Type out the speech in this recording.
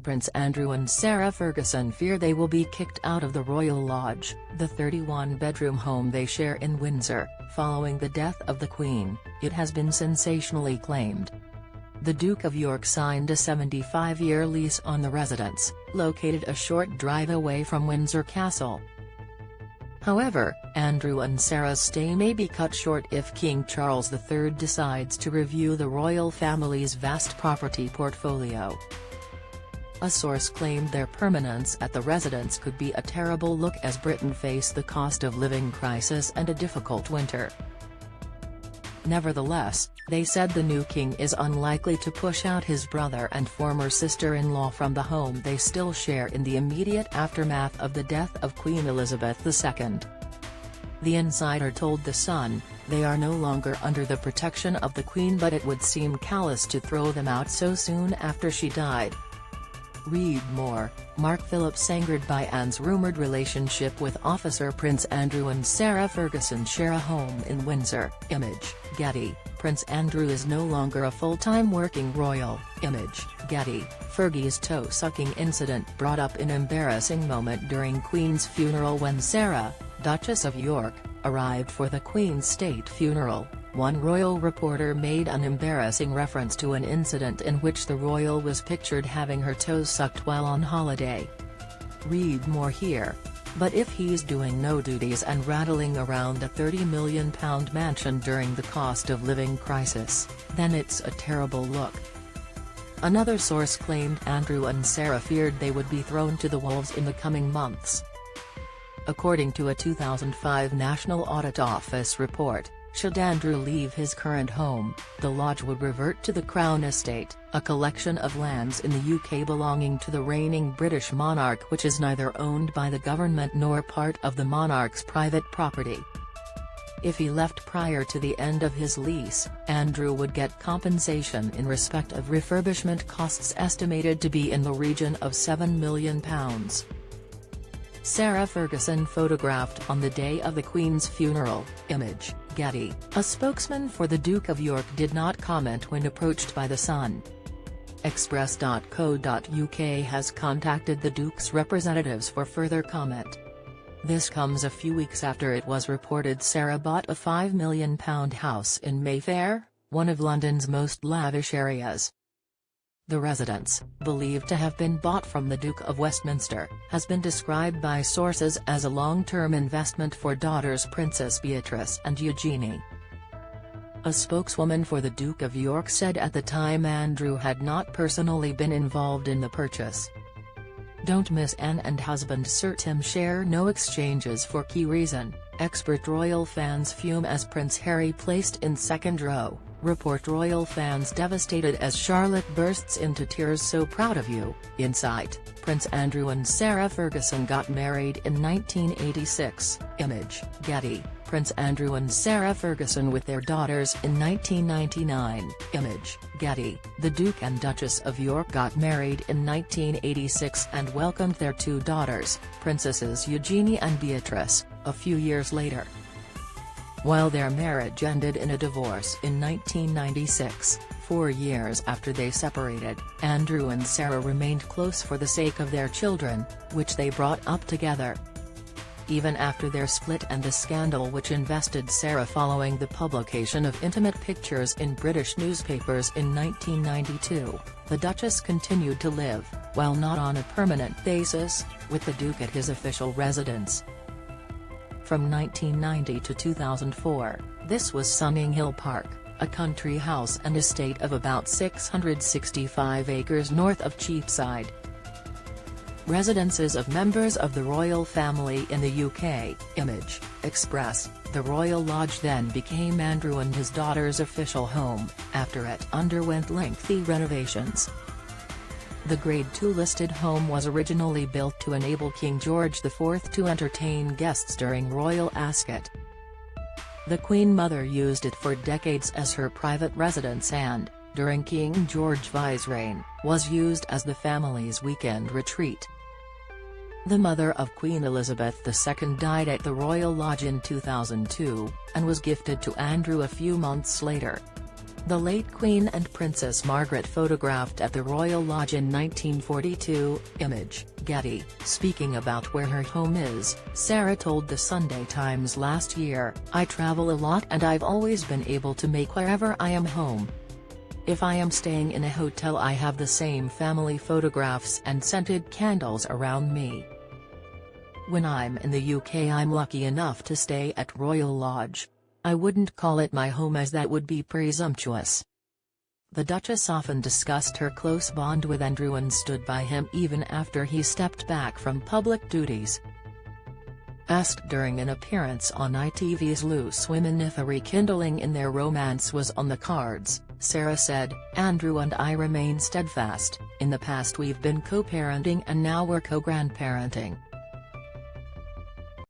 Prince Andrew and Sarah Ferguson fear they will be kicked out of the Royal Lodge, the 31-bedroom home they share in Windsor, following the death of the Queen, it has been sensationally claimed. The Duke of York signed a 75-year lease on the residence, located a short drive away from Windsor Castle. However, Andrew and Sarah's stay may be cut short if King Charles III decides to review the royal family's vast property portfolio. A source claimed their permanence at the residence could be a terrible look as Britain faced the cost of living crisis and a difficult winter. Nevertheless, they said the new king is unlikely to push out his brother and former sister-in-law from the home they still share in the immediate aftermath of the death of Queen Elizabeth II. The insider told The Sun, "They are no longer under the protection of the Queen, but it would seem callous to throw them out so soon after she died." Read more. Mark Phillips angered by Anne's rumoured relationship with officer Prince Andrew and Sarah Ferguson share a home in Windsor. Image, Getty. Prince Andrew is no longer a full-time working royal. Image, Getty. Fergie's toe-sucking incident brought up an embarrassing moment during Queen's funeral when Sarah, Duchess of York, arrived for the Queen's state funeral. One royal reporter made an embarrassing reference to an incident in which the royal was pictured having her toes sucked while on holiday. Read more here. But if he's doing no duties and rattling around a £30 million mansion during the cost of living crisis, then it's a terrible look. Another source claimed Andrew and Sarah feared they would be thrown to the wolves in the coming months. According to a 2005 National Audit Office report, should Andrew leave his current home, the lodge would revert to the Crown Estate, a collection of lands in the UK belonging to the reigning British monarch which is neither owned by the government nor part of the monarch's private property. If he left prior to the end of his lease, Andrew would get compensation in respect of refurbishment costs estimated to be in the region of £7 million. Sarah Ferguson photographed on the day of the Queen's funeral. Image, Getty. A spokesman for the Duke of York did not comment when approached by The Sun. Express.co.uk has contacted the Duke's representatives for further comment. This comes a few weeks after it was reported Sarah bought a £5 million house in Mayfair, one of London's most lavish areas. The residence, believed to have been bought from the Duke of Westminster, has been described by sources as a long-term investment for daughters Princess Beatrice and Eugenie. A spokeswoman for the Duke of York said at the time Andrew had not personally been involved in the purchase. Don't miss Anne and husband Sir Tim share no exchanges for key reason, expert royal fans fume as Prince Harry placed in second row. Report royal fans devastated as Charlotte bursts into tears so proud of you. Insight, Prince Andrew and Sarah Ferguson got married in 1986. Image, Getty. Prince Andrew and Sarah Ferguson with their daughters in 1999. Image, Getty. The Duke and Duchess of York got married in 1986 and welcomed their two daughters, Princesses Eugenie and Beatrice, a few years later. While their marriage ended in a divorce in 1996, 4 years after they separated, Andrew and Sarah remained close for the sake of their children, which they brought up together. Even after their split and the scandal which invested Sarah following the publication of intimate pictures in British newspapers in 1992, the Duchess continued to live, while not on a permanent basis, with the Duke at his official residence. From 1990 to 2004, this was Sunning Hill Park, a country house and estate of about 665 acres north of Cheapside. Residences of members of the royal family in the UK. Image, Express. The Royal Lodge then became Andrew and his daughter's official home, after it underwent lengthy renovations. The Grade II listed home was originally built to enable King George IV to entertain guests during royal ascot. The Queen Mother used it for decades as her private residence and, during King George V's reign, was used as the family's weekend retreat. The mother of Queen Elizabeth II died at the Royal Lodge in 2002, and was gifted to Andrew a few months later. The late Queen and Princess Margaret photographed at the Royal Lodge in 1942, Image, Getty. Speaking about where her home is, Sarah told the Sunday Times last year, "I travel a lot and I've always been able to make wherever I am home. If I am staying in a hotel I have the same family photographs and scented candles around me. When I'm in the UK I'm lucky enough to stay at Royal Lodge. I wouldn't call it my home as that would be presumptuous." The Duchess often discussed her close bond with Andrew and stood by him even after he stepped back from public duties. Asked during an appearance on ITV's Loose Women if a rekindling in their romance was on the cards, Sarah said, "Andrew and I remain steadfast. In the past we've been co-parenting and now we're co-grandparenting.